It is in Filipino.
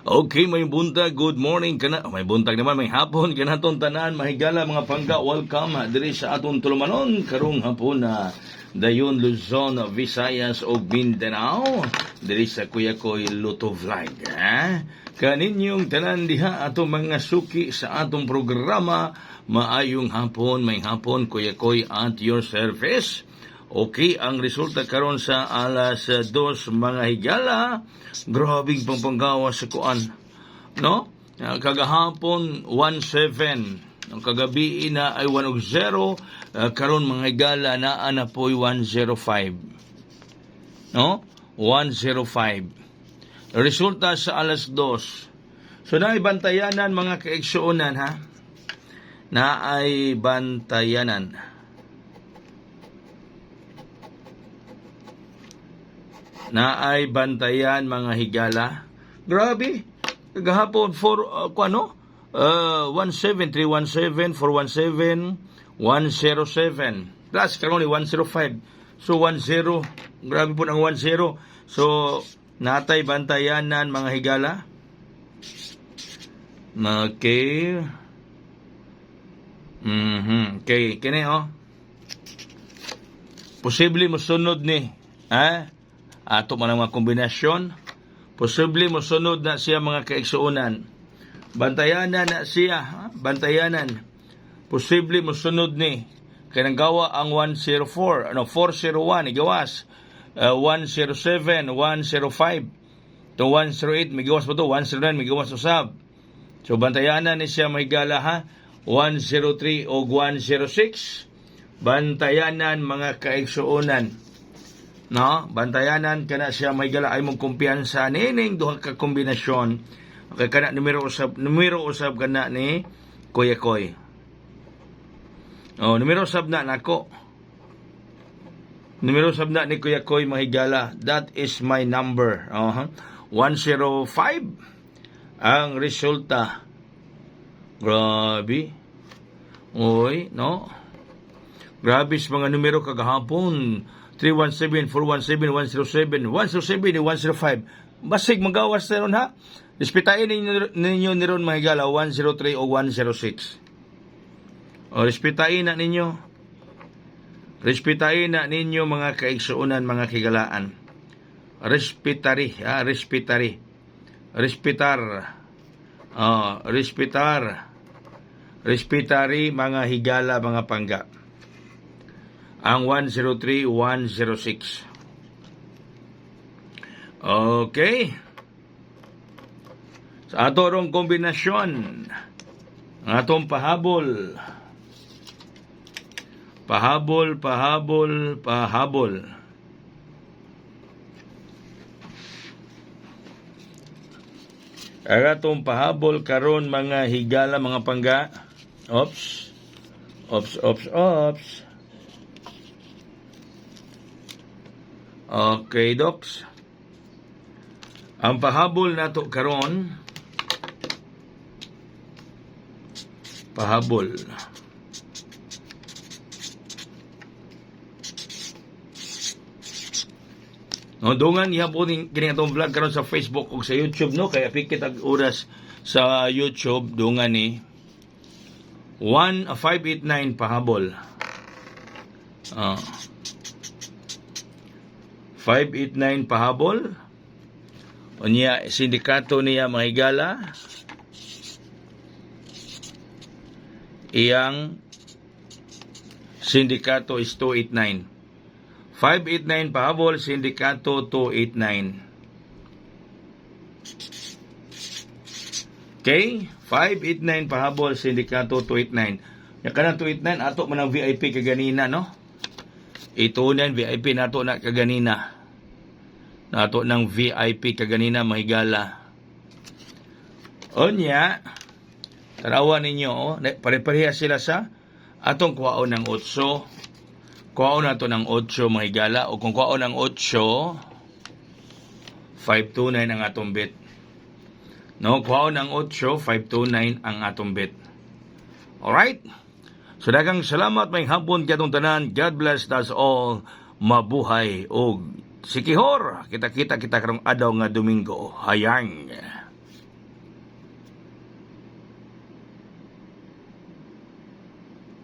Okay, may buntag, good morning kana. May buntag naman, may hapon kanaton tanan, mahigala mga pangga, welcome diri sa aton tulumanon karong hapon na dayon Luzon, Visayas ug Mindanao diri sa Kuya Koy Luto Vlog. Kaninyong tanan diha atong mga suki sa atong programa. Maayong hapon, may hapon Kuya Koy at your service. Okay, ang resulta karon sa alas 2 mga higala. Grabing pampanggawa sa kuan. No? Kagahapon 1-7. Ang kagabi na ay 1-0. Karon mga higala na po'y 1-0-5. No? 1-0-5. Resulta sa alas 2. So naay bantayanan mga kaigsuonan ha. Naay bantayanan. Naay bantayan mga higala. Grabe. Kagahapon 1-7, 3-1-7, 4-1-7, 1-0-7. Plus karon 1-0-5. So 1-0. Grabe po ang 1-0. So natay bantayanan mga higala. Okay. Okay, kini posible mo sunod ni, ato man ang mga kombinasyon. Posible mo sunod na siya mga kaigsuonan. Bantayanan na siya, bantayanan. Posible mo sunod ni. Kaya nang gawa ang 104, 401 igawas. 107, 105. To 108 may gawas pa to, 109 may gawas usab. So bantayanan ni siya may gala ha. 103 o 106. Bantayanan mga kaigsuonan. No, bantayanan kana siya may gala ay mong kumpiyansa nining duha ka kombinasyon. Okay, kana numero usab kana ni Kuya Koy. Numero usab na nako. Numero usab na ni Kuya Koy mahigala. That is my number. 105 ang resulta. Grabe. Oy, no. Grabe mga numero kagahapon. 317, 417, 107, 107, 105. Basig magawas na ron ha. Respitain ninyo niron mga higala 103 o 106. Respitain na ninyo. Respitain na ninyo mga kaigsuonan, mga higalaan. Respitari, respitari. Respitar. Respitar. Respitari mga higala, mga pangga. Ang 103, 106. Okay. Sa ato rong kombinasyon, ang atong pahabol. Pahabol. Ang atong pahabol karon mga higala, mga pangga. Ops. Okay, Docs. Ang pahabol nato karon, pahabol. Dungan ihapon kini atong vlog karon sa Facebook ug sa YouTube, no, kaya pikit ang oras sa YouTube dungan ni 1589 pahabol. 589 pahabol. Unya sindikato niya mga higala. Iyang sindikato is 289. 589 pahabol, sindikato 289. Okay? 589 pahabol, sindikato 289. Yung kanang 289, ato man ang VIP kaganina, no? Ito nan VIP nato na kaganina. Nato ng VIP kaganina mahigala. Onya, tarawan ninyo, pare-pareha sila sa atong kuwaon ng 8. Kuwaon nato ng 8 mahigala. O kung kuwaon ng 8, 529 ang atong bet. No, kuwaon ng 8, 529 ang atong bet. Alright? So daghang salamat may hapon katong tanan. God bless us all. Mabuhay og sikihor. Kita karong adlaw nga Domingo. Hayang.